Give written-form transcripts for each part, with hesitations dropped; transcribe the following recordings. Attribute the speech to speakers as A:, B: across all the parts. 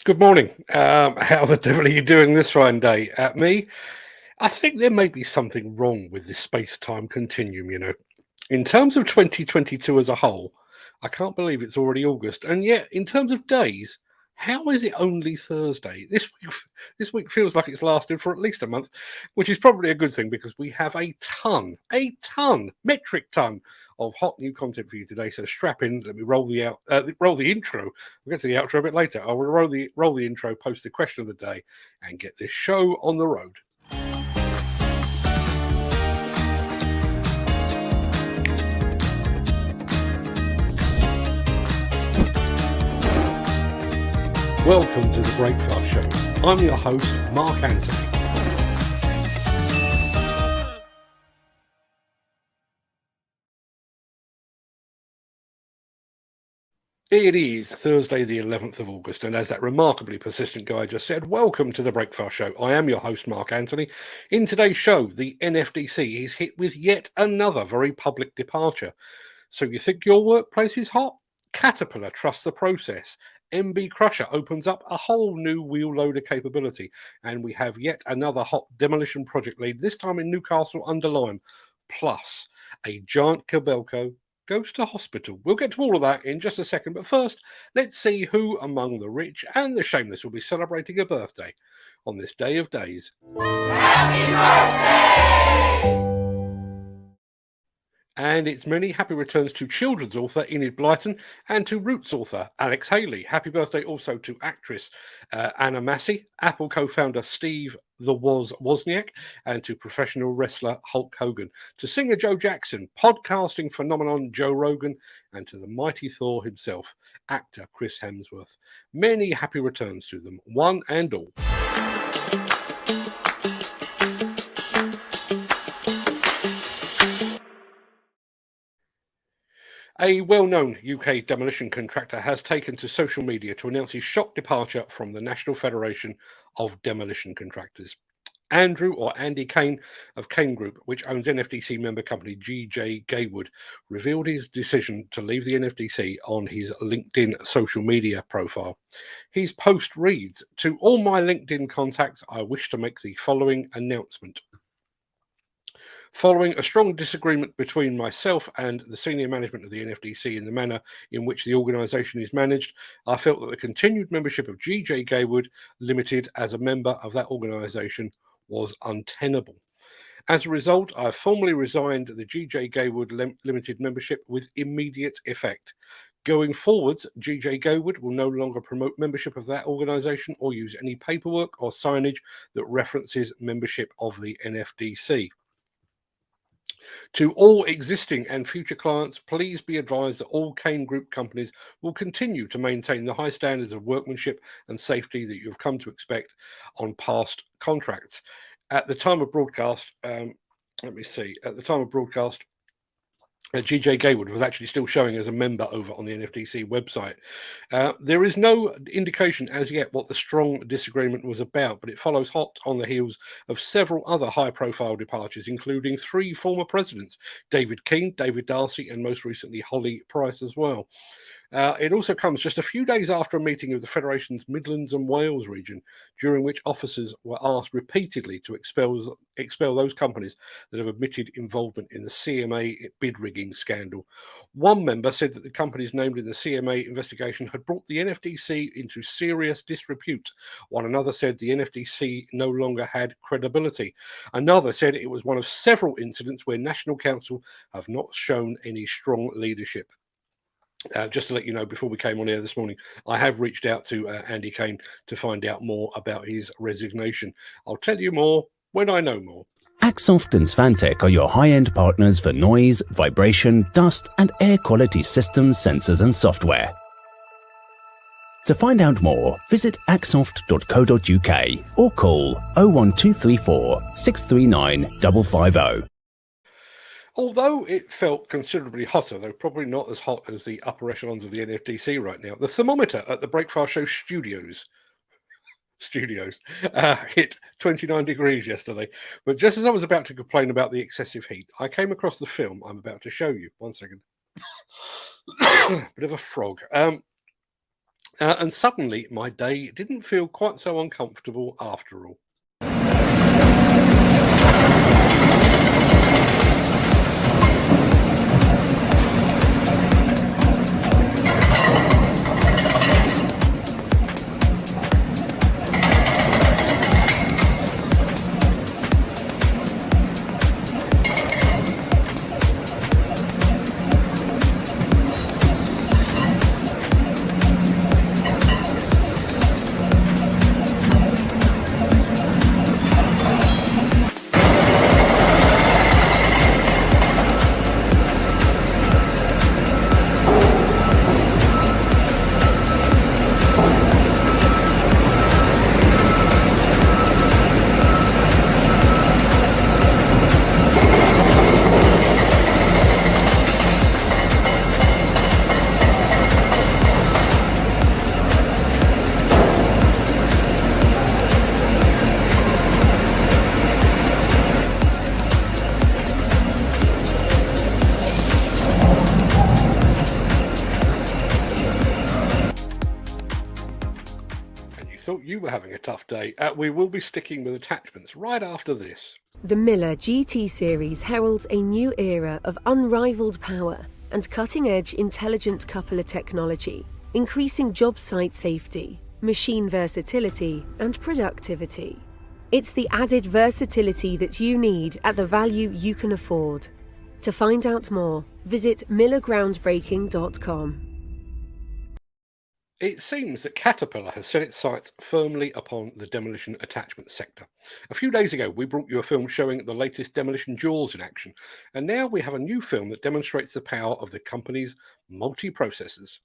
A: Good morning. How the devil are you doing this fine day? Me, I think there may be something wrong with this space-time continuum. In terms of 2022 as a whole, I can't believe it's already August. And yet, in terms of days, how is it only Thursday? This week feels like it's lasted for at least a month, which is probably a good thing because we have metric ton of hot new content for you today. So strap in. Let me roll the intro. We'll get to the outro a bit later. I will roll the intro, post the question of the day, and get this show on the road. Welcome to the Breakfast Show. I'm your host, Mark Anthony. It is Thursday, the 11th of August, and as that remarkably persistent guy just said, welcome to the Breakfast Show. I am your host, Mark Anthony. In today's show, the NFDC is hit with yet another very public departure. So you think your workplace is hot? Caterpillar trusts the process. MB Crusher opens up a whole new wheel loader capability, and we have yet another hot demolition project lead, this time in Newcastle under Lyme. Plus, a giant Kobelco goes to hospital. We'll get to all of that in just a second, but first, let's see who among the rich and the shameless will be celebrating a birthday on this day of days. Happy birthday! And it's many happy returns to children's author Enid Blyton and to Roots author Alex Haley. Happy birthday also to actress Anna Massey, Apple co-founder Steve the Wozniak, and to professional wrestler Hulk Hogan, to singer Joe Jackson, podcasting phenomenon Joe Rogan, and to the mighty Thor himself, actor Chris Hemsworth. Many happy returns to them, one and all. A well-known UK demolition contractor has taken to social media to announce his shock departure from the National Federation of Demolition Contractors. Andrew or Andy Kane of Kane Group, which owns NFDC member company GJ Gaywood, revealed his decision to leave the NFDC on his LinkedIn social media profile. His post reads, "To all my LinkedIn contacts, I wish to make the following announcement. Following a strong disagreement between myself and the senior management of the NFDC in the manner in which the organisation is managed, I felt that the continued membership of GJ Gaywood Limited as a member of that organisation was untenable. As a result, I formally resigned the GJ Gaywood Limited membership with immediate effect. Going forwards, GJ Gaywood will no longer promote membership of that organisation or use any paperwork or signage that references membership of the NFDC. To all existing and future clients, please be advised that all Kane Group companies will continue to maintain the high standards of workmanship and safety that you've come to expect on past contracts." At the time of broadcast, GJ Gaywood was actually still showing as a member over on the NFDC website. There is no indication as yet what the strong disagreement was about, but it follows hot on the heels of several other high-profile departures, including 3 former presidents, David Keane, David Darcy, and most recently Holly Price as well. It also comes just a few days after a meeting of the Federation's Midlands and Wales region, during which officers were asked repeatedly to expel those companies that have admitted involvement in the CMA bid rigging scandal. One member said that the companies named in the CMA investigation had brought the NFDC into serious disrepute, while another said the NFDC no longer had credibility. Another said it was one of several incidents where National Council have not shown any strong leadership. Just to let you know, before we came on air this morning, I have reached out to Andy Kane to find out more about his resignation. I'll tell you more when I know more.
B: Axoft and Svantec are your high-end partners for noise, vibration, dust and air quality systems, sensors and software. To find out more, visit axoft.co.uk or call 01234 639 550.
A: Although it felt considerably hotter, though probably not as hot as the upper echelons of the NFDC right now, the thermometer at the Breakfast Show studios hit 29 degrees yesterday. But just as I was about to complain about the excessive heat, I came across the film I'm about to show you. One second. Bit of a frog. And suddenly my day didn't feel quite so uncomfortable after all. Thought you were having a tough day. We will be sticking with attachments right after this.
C: The Miller GT series heralds a new era of unrivaled power and cutting-edge intelligent coupler technology, increasing job site safety, machine versatility, and productivity. It's the added versatility that you need at the value you can afford. To find out more, visit millergroundbreaking.com.
A: It seems that Caterpillar has set its sights firmly upon the demolition attachment sector. A few days ago, we brought you a film showing the latest demolition jaws in action, and now we have a new film that demonstrates the power of the company's multi-processors.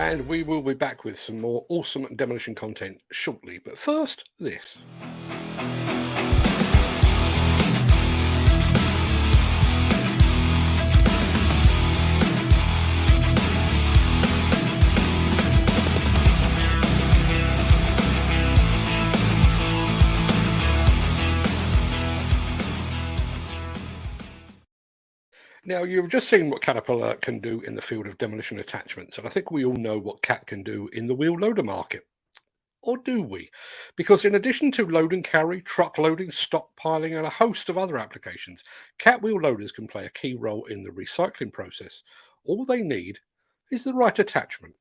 A: And we will be back with some more awesome demolition content shortly. But first, this. Now, you've just seen what Caterpillar can do in the field of demolition attachments, and I think we all know what Cat can do in the wheel loader market. Or do we? Because in addition to load and carry, truck loading, stockpiling, and a host of other applications, Cat wheel loaders can play a key role in the recycling process. All they need is the right attachment.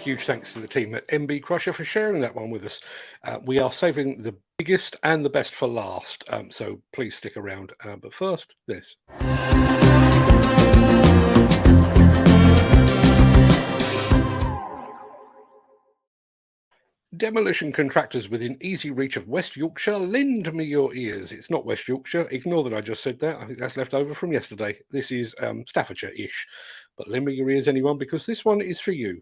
A: Huge thanks to the team at MB Crusher for sharing that one with us. We are saving the biggest and the best for last, so please stick around. But first, this. Demolition contractors within easy reach of West Yorkshire, lend me your ears. It's not West Yorkshire. Ignore that I just said that. I think that's left over from yesterday. This is Staffordshire-ish. But lend me your ears, anyone, because this one is for you.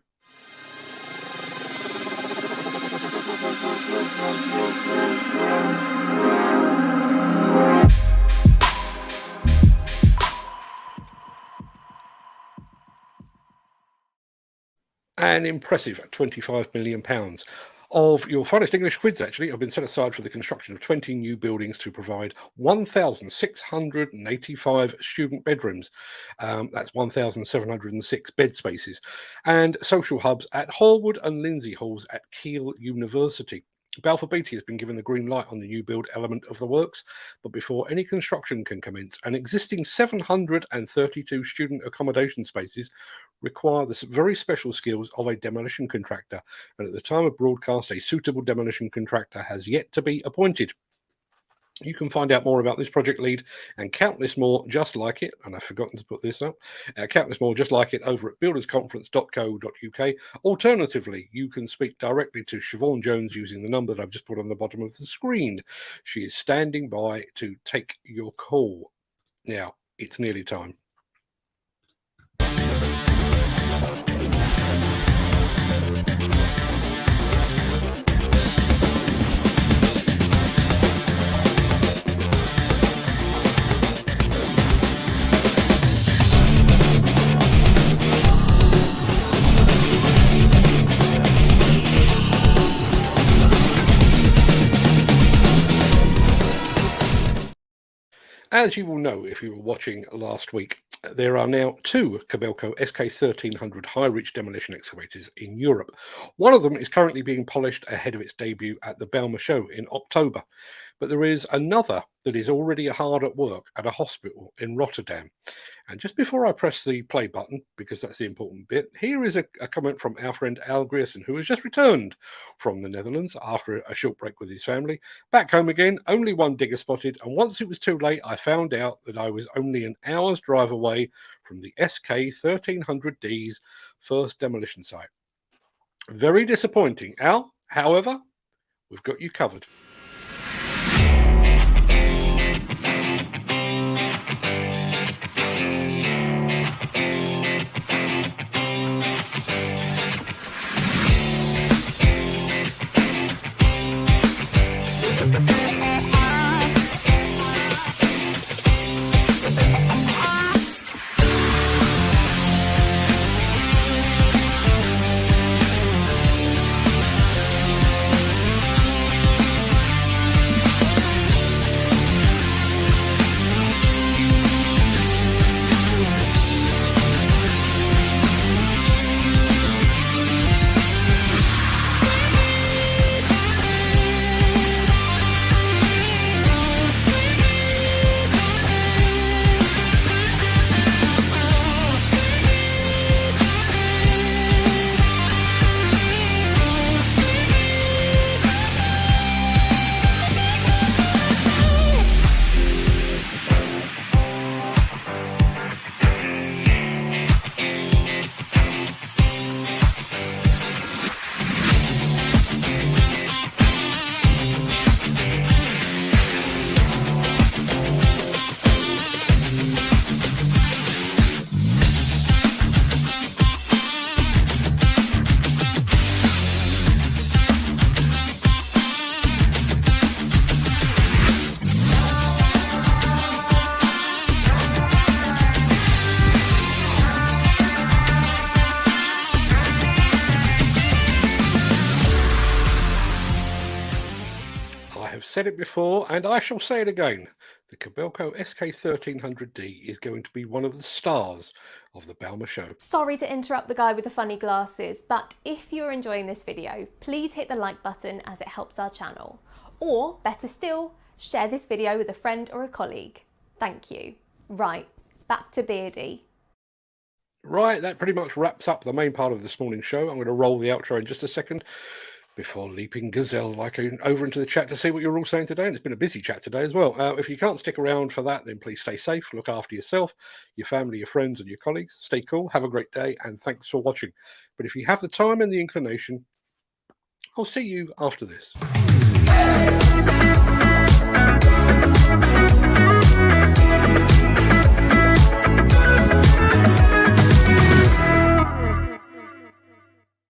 A: An impressive £25 million of your finest English quids, actually, have been set aside for the construction of 20 new buildings to provide 1,685 student bedrooms. That's 1,706 bed spaces, and social hubs at Horwood and Lindsay Halls at Keele University. Balfour Beatty has been given the green light on the new build element of the works, but before any construction can commence, an existing 732 student accommodation spaces require the very special skills of a demolition contractor, and at the time of broadcast, a suitable demolition contractor has yet to be appointed. You can find out more about this project lead and countless more just like it, and I've forgotten to put this up, countless more just like it over at buildersconference.co.uk. Alternatively, you can speak directly to Siobhan Jones using the number that I've just put on the bottom of the screen. She is standing by to take your call. Now, it's nearly time. As you will know if you were watching last week, there are now two Kobelco SK1300 high-reach demolition excavators in Europe. One of them is currently being polished ahead of its debut at the Bauma show in October, but there is another that is already hard at work at a hospital in Rotterdam. And just before I press the play button, because that's the important bit, here is a comment from our friend Al Grierson, who has just returned from the Netherlands after a short break with his family. Back home again, only one digger spotted, and once it was too late, I found out that I was only an hour's drive away from the SK1300D's first demolition site. Very disappointing, Al. However, we've got you covered. said it before, and I shall say it again. The Kobelco SK1300D is going to be one of the stars of the Balmer show.
D: Sorry to interrupt the guy with the funny glasses, but if you're enjoying this video, please hit the like button as it helps our channel. Or, better still, share this video with a friend or a colleague. Thank you. Right, back to Beardy.
A: Right, that pretty much wraps up the main part of this morning's show. I'm going to roll the outro in just a second before leaping gazelle-like over into the chat to see what you're all saying today. And it's been a busy chat today as well. If you can't stick around for that, then please stay safe, look after yourself, your family, your friends, and your colleagues. Stay cool, have a great day, and thanks for watching. But if you have the time and the inclination, I'll see you after this.